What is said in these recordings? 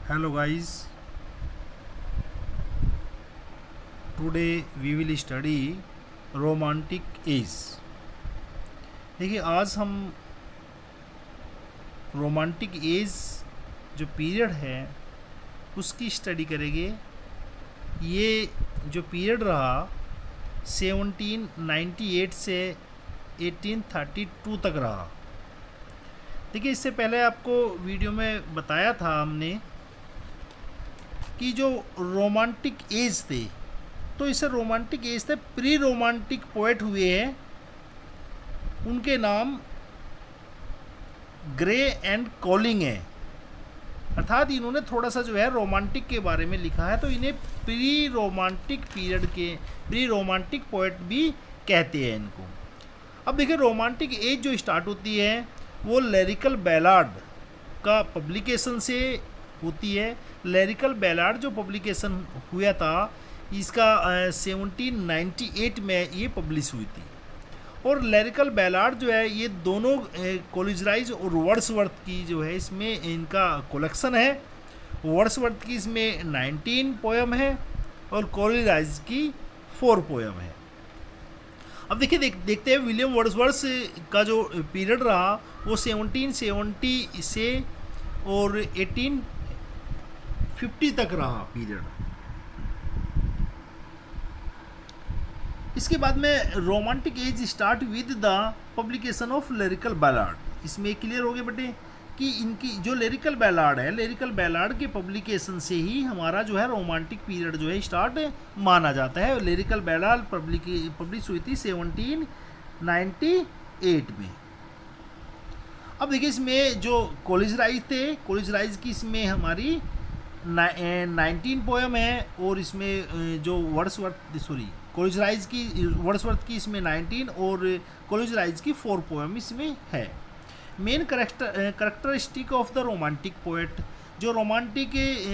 Hello guys, today we will study romantic age। देखिए आज हम रोमांटिक एज जो पीरियड है उसकी स्टडी करेंगे। ये जो पीरियड रहा 1798 से 1832 तक रहा। देखिए इससे पहले आपको वीडियो में बताया था हमने कि जो रोमांटिक एज थे तो इसे रोमांटिक एज थे प्री रोमांटिक पोएट हुए हैं, उनके नाम ग्रे एंड कॉलिंग है। अर्थात इन्होंने थोड़ा सा जो है रोमांटिक के बारे में लिखा है, तो इन्हें प्री रोमांटिक पीरियड के प्री रोमांटिक पोएट भी कहते हैं इनको। अब देखिए रोमांटिक एज जो स्टार्ट होती है वो लिरिकल बैलाड का पब्लिकेशन से होती है। लिरिकल बैलाड जो पब्लिकेशन हुआ था इसका 1798 में ये पब्लिश हुई थी। और लिरिकल बैलाड जो है ये दोनों कोलिजराइज और वर्ड्सवर्थ की जो है इसमें इनका कलेक्शन है। वर्ड्सवर्थ की इसमें 19 पोएम है और कोलिजराइज की 4 पोएम है। अब देखिए देखते हैं विलियम वर्ड्सवर्थ का जो पीरियड रहा वो 1770 से और 1850 तक रहा पीरियड। इसके बाद में romantic as start with the publication of lyrical ballad. इसमें क्लियर हो गया बेटे कि इनकी जो लिरिकल बैलाड है, लिरिकल बैलाड के पब्लिकेशन से ही हमारा जो है रोमांटिक पीरियड जो है स्टार्ट माना जाता है। लिरिकल बैलाड पब्लिश हुई थी 1798 में। अब देखिए इसमें जो कोलिजराइज थे, कोलिजराइज की इसमें हमारी 19 पोएम है और इसमें जो कोलिजराइज की वर्ड्सवर्थ की इसमें 19 और कोलिजराइज की 4 पोएम इसमें है। Main characteristic of the romantic poet, जो रोमांटिक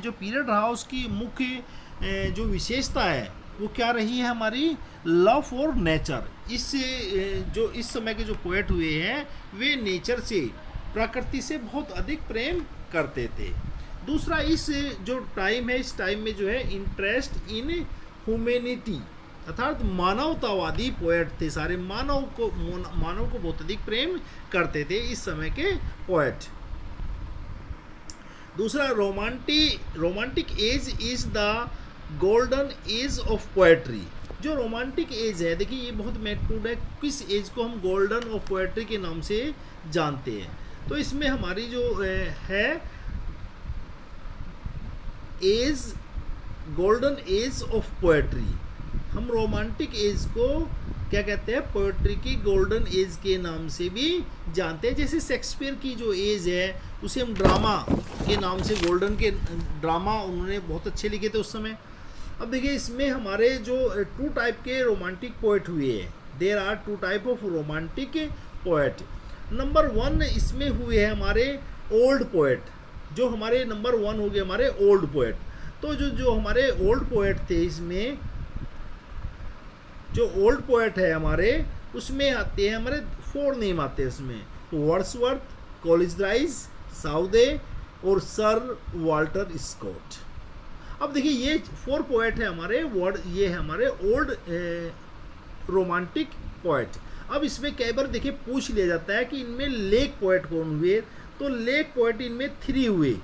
जो पीरियड रहा उसकी मुख्य जो विशेषता है वो क्या रही है हमारी, लव फॉर नेचर। इस जो इस समय के जो पोएट हुए हैं वे नेचर से, प्रकृति से बहुत अधिक प्रेम करते थे। दूसरा इस जो टाइम है इस टाइम में जो है इंटरेस्ट इन ह्यूमैनिटी, अर्थात मानवतावादी पोएट थे। सारे मानव को बहुत अधिक प्रेम करते थे इस समय के पोएट। दूसरा romantic as is the golden age of poetry. जो रोमांटिक एज है देखिए ये बहुत महत्वपूर्ण है, किस एज को हम गोल्डन ऑफ पोएट्री के नाम से जानते हैं। तो इसमें हमारी जो है age golden age of poetry, हम रोमांटिक एज को क्या कहते हैं, पोएट्री की गोल्डन एज के नाम से भी जानते हैं। जैसे शेक्सपियर की जो एज है उसे हम ड्रामा के नाम से, गोल्डन के ड्रामा उन्होंने बहुत अच्छे लिखे थे उस समय। अब देखिए इसमें हमारे जो 2 टाइप के रोमांटिक पोएट हुए हैं, there are 2 type of romantic poet. Number 1 इसमें हुए हैं हमारे ओल्ड पोएट, जो हमारे नंबर 1 हो गए हमारे ओल्ड पोएट। तो जो हमारे ओल्ड पोएट थे, इसमें जो ओल्ड पोएट है हमारे उसमें आते हैं हमारे 4 नेम आते हैं उसमें, वर्ड्सवर्थ, कोलिजराइज, साउदे और सर वाल्टर स्कॉट। अब देखिए ये 4 पोएट है हमारे ये है हमारे ओल्ड रोमांटिक पोएट। अब इसमें कई बार देखिए पूछ लिया जाता है कि इनमें लेक पोएट कौन हुए, तो लेक पोएट इनमें 3 हुए।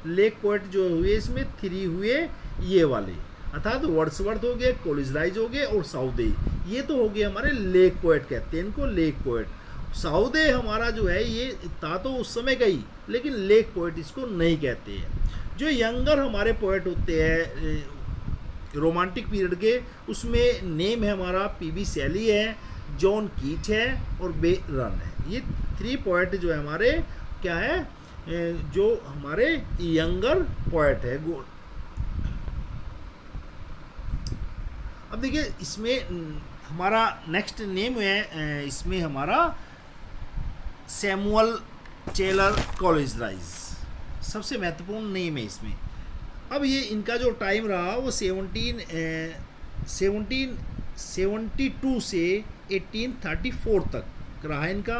लेक पोएट जो हुए इसमें 3 हुए ये वाले, अर्थात वर्ड्सवर्थ हो गए, कोलिजराइज हो गए और साउदे। ये तो हो गए हमारे लेक पोएट, कहते हैं इनको लेक पोएट। साउदे हमारा जो है ये था तो उस समय का ही, लेकिन लेक पोएट इसको नहीं कहते हैं। जो यंगर हमारे पोएट होते हैं रोमांटिक पीरियड के, उसमें नेम है हमारा पीबी शैली है, जॉन कीट है और बेरन है। ये 3 पोएट जो है हमारे क्या है, जो हमारे यंगर पोएट है। अब देखिए इसमें हमारा नेक्स्ट नेम है, इसमें हमारा सैमुअल टेलर कोलिजराइज सबसे महत्वपूर्ण नेम है इसमें। अब ये इनका जो टाइम रहा वो 1772 से 1834 तक रहा इनका।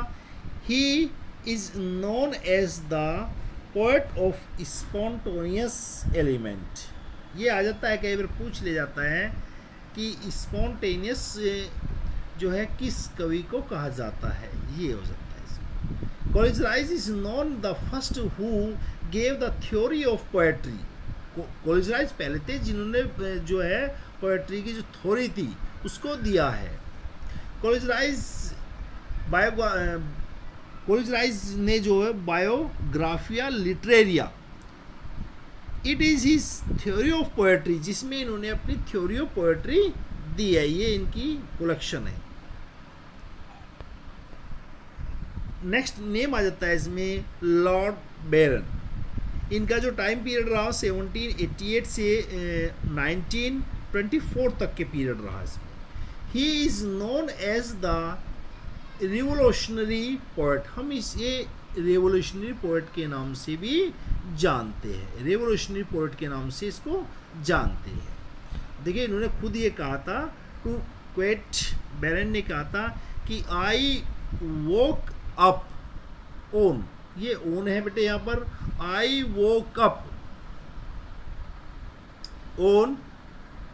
He is known as the poet of spontaneous element, ये आ जाता है, कई बार पूछ ले जाता है कि स्पॉन्टेनियस जो है किस कवि को कहा जाता है, ये हो जाता है इसमें। College rise is known the first who gave the theory of poetry. College rise पहले थे जिन्होंने जो है पोएट्री की जो थ्योरी थी उसको दिया है। कॉलेज राइज ने जो है Biographia Literaria, it is his theory of poetry, जिसमें इन्होंने अपनी थ्योरी ऑफ पोएट्री दी है, ये इनकी कलेक्शन है। नेक्स्ट नेम आ जाता है इसमें लॉर्ड बैरन। इनका जो टाइम पीरियड रहा 1788 से 1924 तक के पीरियड रहा इसमें। He is known as the revolutionary poet, हम इसे रिवोल्यूशनरी पोएट के नाम से भी जानते हैं, रिवोल्यूशनरी पोएट के नाम से इसको जानते हैं। देखिए इन्होंने खुद ये कहा था, टू क्वेट बैरन ने कहा था कि आई वोक अप ओन, ये ओन है बेटे यहाँ पर, I woke up on,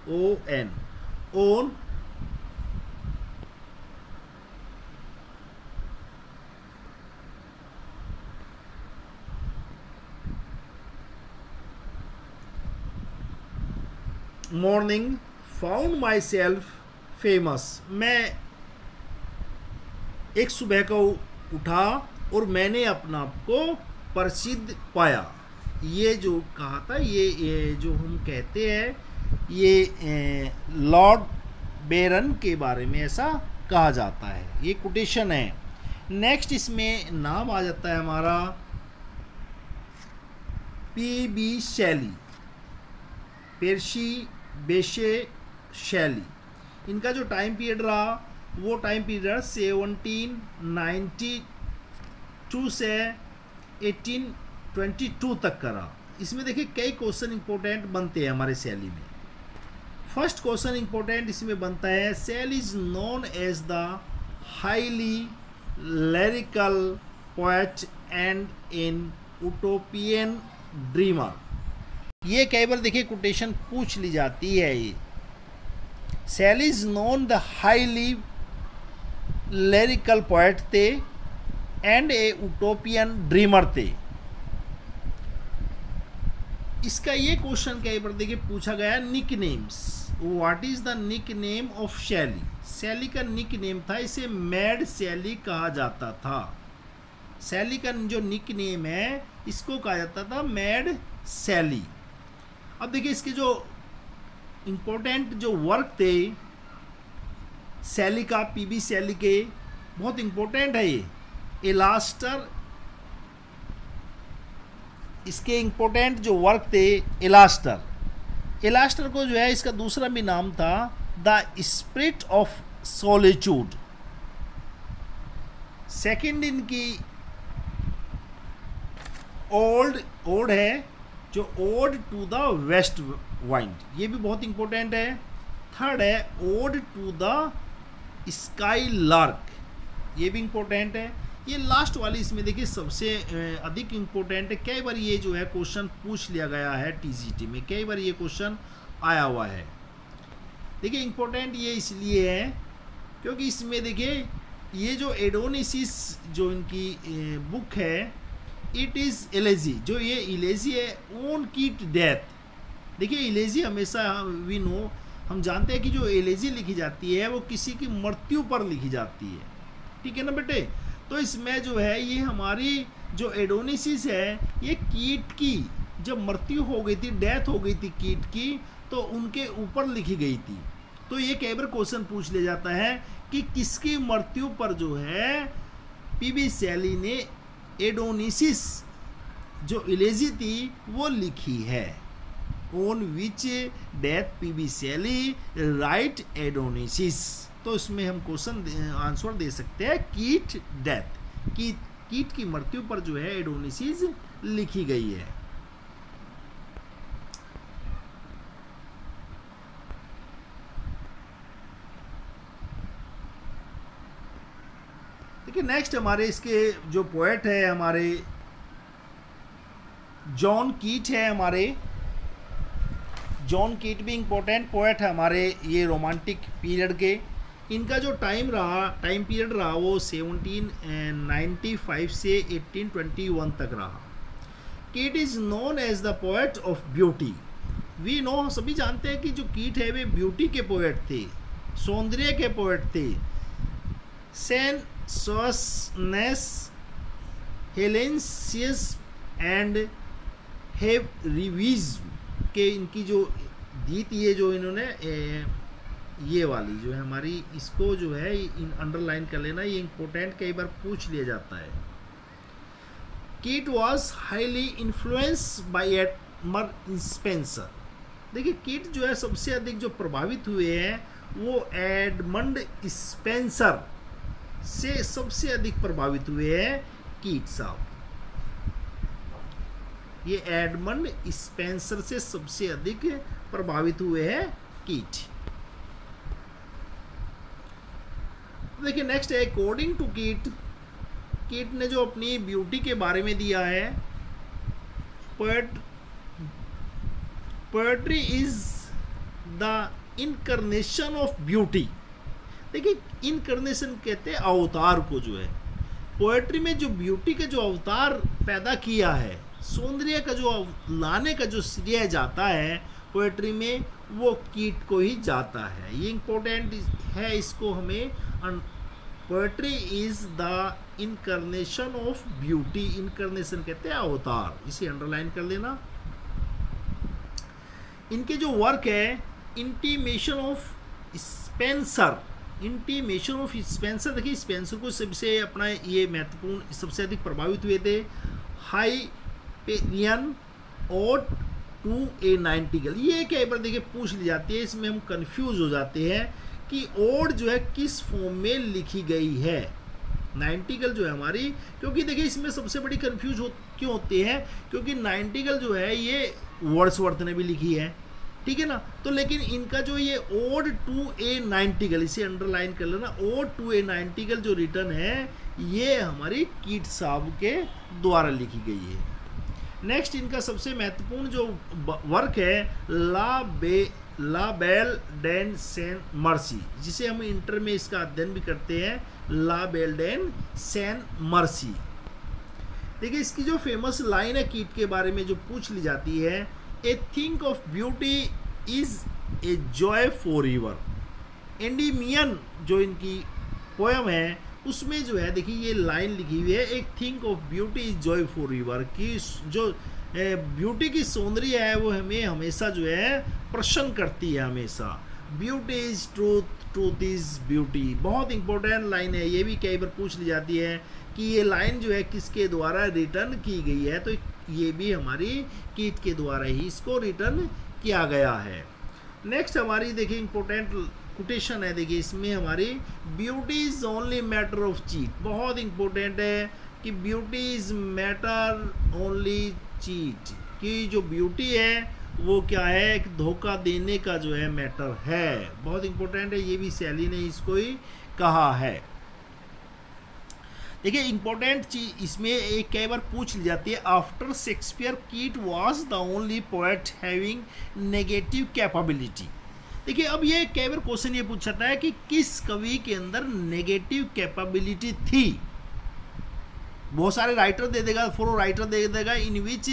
O N, on morning found myself famous, मैं एक सुबह को उठा और मैंने अपना आप को प्रसिद्ध पाया। ये जो कहा था, ये जो हम कहते हैं ये लॉर्ड बैरन के बारे में ऐसा कहा जाता है, ये कोटेशन है। नेक्स्ट इसमें नाम आ जाता है हमारा पी.बी. शैली, पेर्सी बेशे शैली। इनका जो टाइम पीरियड रहा वो टाइम पीरियड 1792 से 1822 तक का रहा। इसमें देखिए कई क्वेश्चन इंपॉर्टेंट बनते हैं हमारे शैली में। फर्स्ट क्वेश्चन इंपॉर्टेंट इसमें बनता है, Shelley is known as the highly lyrical poet and an utopian dreamer. ये कई बार देखिए कोटेशन पूछ ली जाती है। ये Shelley is known the highly lyrical poet थे एंड ए यूटोपियन ड्रीमर थे। इसका ये क्वेश्चन कई बार देखिए पूछा गया, nicknames, what is the nickname of Shelley. Shelley का निक नेम था, इसे मैड शैली कहा जाता था। शैली का जो निक नेम है इसको कहा जाता था मैड शैली। अब देखिए इसके जो इम्पोर्टेंट जो वर्क थे शैली का, पी.बी. शैली के, बहुत इम्पोर्टेंट है ये। एलास्टर, इसके इम्पोर्टेंट जो वर्क थे एलास्टर। एलास्टर को जो है इसका दूसरा भी नाम था the spirit of solitude. Second इनकी ओड है जो ode to the west wind, ये भी बहुत इंपॉर्टेंट है। थर्ड है ode to the skylark, ये भी इंपॉर्टेंट है। ये लास्ट वाली इसमें देखिए सबसे अधिक इंपॉर्टेंट है। कई बार ये जो है क्वेश्चन पूछ लिया गया है टीजीटी में, कई बार ये क्वेश्चन आया हुआ है। देखिए इंपॉर्टेंट ये इसलिए है क्योंकि इसमें देखिए ये जो एडोनिसिस जो इनकी बुक है, इट इज़ एलेजी, जो ये इलेजी है ओन कीट डेथ। देखिए इलेजी हमेशा वी नो, हम जानते हैं कि जो एलेजी लिखी जाती है वो किसी की मृत्यु पर लिखी जाती है, ठीक है ना बेटे। तो इसमें जो है ये हमारी जो एडोनिसिस है ये कीट की जब मृत्यु हो गई थी, डेथ हो गई थी कीट की, तो उनके ऊपर लिखी गई थी। तो ये कई बार क्वेश्चन पूछ लिया जाता है कि किसकी मृत्यु पर जो है पी.बी. शैली ने एडोनिसिस जो इलेजी थी वो लिखी है। On which death P B. Shelley wrote Adonais. तो इसमें हम क्वेश्चन आंसर दे सकते हैं कीट डेथ, कीट की मृत्यु पर जो है एडोनिसिस लिखी गई है। देखिए नेक्स्ट हमारे इसके जो पोएट है हमारे जॉन कीट है हमारे, जॉन कीट भी इम्पोर्टेंट पोएट है हमारे ये रोमांटिक पीरियड के। इनका जो टाइम पीरियड रहा वो 1795 से 1821 तक रहा। Keats is known as the poet of beauty. We know, सभी जानते हैं कि जो कीट है वे ब्यूटी के पोएट थे, सौंदर्य के पोएट थे। सेंसनेस, हेलेंसियस एंड हेवरिविज्म के इनकी जो दी थी, ये जो इन्होंने ये वाली जो है हमारी, इसको जो है इन अंडरलाइन कर लेना, ये इंपॉर्टेंट कई बार पूछ लिया जाता है। कीट was highly influence by Edmund Spenser. देखिए कीट जो है सबसे अधिक जो प्रभावित हुए हैं वो एडमंड स्पेंसर से सबसे अधिक प्रभावित हुए हैं कीट साहब। ये एडमंड स्पेंसर से सबसे अधिक प्रभावित हुए हैं कीट। देखिए नेक्स्ट है, अकॉर्डिंग टू कीट, कीट ने जो अपनी ब्यूटी के बारे में दिया है, poetry is the incarnation of beauty. देखिए इनकर्नेशन कहते हैं अवतार को, जो है पोएट्री में जो ब्यूटी का जो अवतार पैदा किया है, सौंदर्य का जो लाने का जो श्रेय जाता है पोएट्री में, वो कीट को ही जाता है। ये इम्पोर्टेंट है, इसको हमें poetry is the incarnation of beauty. Incarnation कहते हैं अवतार, इसे अंडरलाइन कर लेना। इनके जो वर्क है, intimation of Spencer, intimation of Spencer. देखिए स्पेंसर को सबसे अपना ये महत्वपूर्ण, सबसे अधिक प्रभावित हुए थे। Hyperion ode to a nightingale, ये कई बार देखिए पूछ ली जाती है, इसमें हम कंफ्यूज हो जाते हैं कि ओड जो है किस फॉर्म में लिखी गई है, नाइटिंगेल जो है हमारी, क्योंकि देखिए इसमें सबसे बड़ी कंफ्यूज क्यों होती है, क्योंकि नाइटिंगेल जो है ये वर्ड्सवर्थ ने भी लिखी है, ठीक है ना। तो लेकिन इनका जो ये ओड टू ए नाइटिंगेल, इसे अंडरलाइन कर लेना, ओड टू ए नाइटिंगेल जो रिटर्न है ये हमारी कीट साहब के द्वारा लिखी गई है। नेक्स्ट इनका सबसे महत्वपूर्ण जो वर्क है, ला बेल डेन सेन मर्सी, जिसे हम इंटर में इसका अध्ययन भी करते हैं, ला बेल डेन सेन मर्सी। देखिए इसकी जो फेमस लाइन है कीट के बारे में जो पूछ ली जाती है, a thing of beauty is a joy forever. Endymion जो इनकी पोयम है उसमें जो है देखिए ये लाइन लिखी हुई है, एक think of beauty is Joy for ever, कि जो ब्यूटी की सौंदर्य है वो हमें हमेशा जो है प्रसन्न करती है हमेशा। Beauty is truth, truth is beauty, बहुत इंपॉर्टेंट लाइन है, ये भी कई बार पूछ ली जाती है कि ये लाइन जो है किसके द्वारा रिटर्न की गई है, तो ये भी हमारी कीट के द्वारा ही इसको रिटर्न किया गया है। नेक्स्ट हमारी देखिए इंपॉर्टेंट कोटेशन है, देखिए इसमें हमारी beauty is only matter of cheat, बहुत इंपॉर्टेंट है कि beauty is matter only cheat, कि जो ब्यूटी है वो क्या है, एक धोखा देने का जो है मैटर है, बहुत इंपॉर्टेंट है, ये भी शैली ने इसको ही कहा है। देखिए इंपॉर्टेंट चीज इसमें एक कई बार पूछ ली जाती है, आफ्टर शेक्सपियर कीट was the only poet having negative capability. देखिए अब ये कई बार क्वेश्चन ये पूछता है कि किस कवि के अंदर नेगेटिव कैपेबिलिटी थी। बहुत सारे राइटर दे देगा, 4 राइटर दे देगा, in which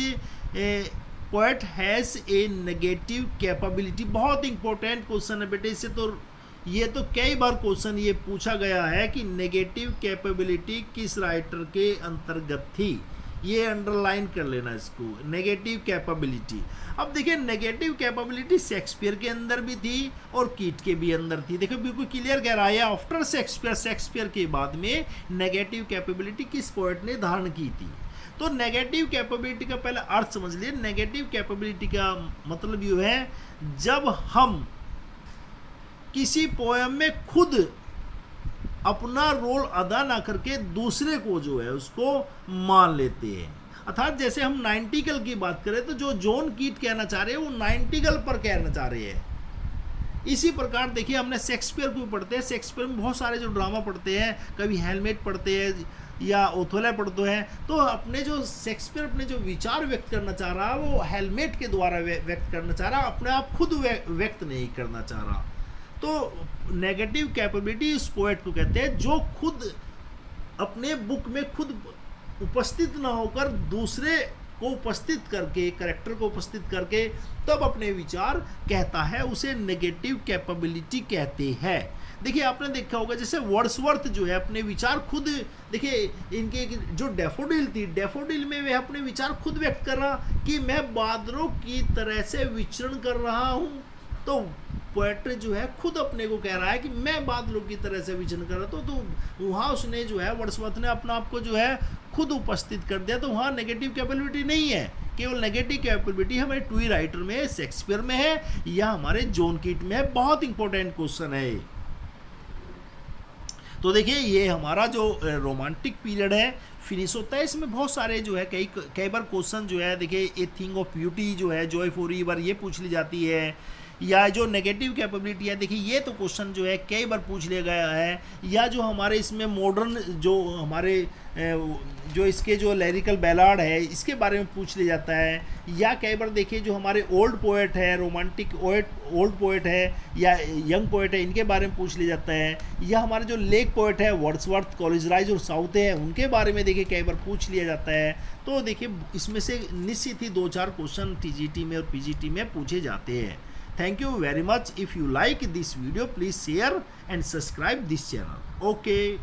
poet has a negative capability. बहुत इंपॉर्टेंट क्वेश्चन है बेटे, इससे तो ये तो कई बार क्वेश्चन ये पूछा गया है कि नेगेटिव कैपेबिलिटी किस राइटर के अंतर्गत थी, ये अंडरलाइन कर लेना इसको, नेगेटिव कैपेबिलिटी। अब देखिए नेगेटिव कैपेबिलिटी शेक्सपियर के अंदर भी थी और कीट के भी अंदर थी। देखो बिल्कुल क्लियर कह रहा है, आफ्टर शेक्सपियर के बाद में नेगेटिव कैपेबिलिटी किस पोएट ने धारण की थी। तो नेगेटिव कैपेबिलिटी का पहले अर्थ समझ लिए। नेगेटिव कैपेबिलिटी का मतलब ये है जब हम किसी पोएम में खुद अपना रोल अदा ना करके दूसरे को जो है उसको मान लेते हैं। अर्थात जैसे हम नाइटिंगेल की बात करें तो जो जॉन कीट कहना चाह रहे हैं वो नाइटिंगेल पर कहना चाह रहे हैं, इसी प्रकार देखिए हमने शेक्सपियर को भी पढ़ते हैं, शेक्सपियर में बहुत सारे जो ड्रामा पढ़ते हैं, कभी हैमलेट पढ़ते हैं या ओथेलो पढ़ते हैं, तो अपने जो शेक्सपियर अपने जो विचार व्यक्त करना चाह रहा है वो हैमलेट के द्वारा व्यक्त करना चाह रहा, अपने आप खुद व्यक्त नहीं करना चाह रहा। तो नेगेटिव कैपेबिलिटी उस पोएट को कहते हैं जो खुद अपने बुक में खुद उपस्थित ना होकर दूसरे को उपस्थित करके, कैरेक्टर को उपस्थित करके तब अपने विचार कहता है, उसे नेगेटिव कैपेबिलिटी कहते हैं। देखिए आपने देखा होगा जैसे वर्ड्सवर्थ जो है अपने विचार खुद, देखिए इनके जो डैफोडिल थी, डैफोडिल में वे अपने विचार खुद व्यक्त कर रहा कि मैं बादलों की तरह से विचरण कर रहा हूँ। तो पोएट्री जो है खुद अपने को कह रहा है कि मैं बादलों की तरह से विचरण कर रहा, तो वहाँ उसने जो है वर्ड्सवर्थ ने अपना आप को जो है खुद उपस्थित कर दिया। तो वहाँ नेगेटिव कैपेबिलिटी नहीं है, केवल नेगेटिव कैपेबिलिटी हमारे टू राइटर में, शेक्सपियर में है या हमारे जॉन कीट में है। बहुत इंपॉर्टेंट क्वेश्चन है। तो देखिए ये हमारा जो रोमांटिक पीरियड है फिनिश होता है। इसमें बहुत सारे जो है कई बार क्वेश्चन जो है देखिए ए थिंग ऑफ ब्यूटी जो है जॉय फॉर ईवर ये पूछ ली जाती है, या जो नेगेटिव कैपेबिलिटी है देखिए ये तो क्वेश्चन जो है कई बार पूछ लिया गया है, या जो हमारे इसमें मॉडर्न जो हमारे जो इसके जो लिरिकल बैलाड है इसके बारे में पूछ लिया जाता है, या कई बार देखिए जो हमारे ओल्ड पोएट है, रोमांटिक ओल्ड पोएट है या यंग पोएट है, इनके बारे में पूछ लिया जाता है, या हमारे जो लेक पोएट है वर्ड्सवर्थ, कॉलेजराइज और साउथ है उनके बारे में देखिए कई बार पूछ लिया जाता है। तो देखिए इसमें से निश्चित ही 2-4 क्वेश्चन टीजीटी में और पीजीटी में पूछे जाते हैं। Thank you very much. If you like this video, please share and subscribe this channel. Okay.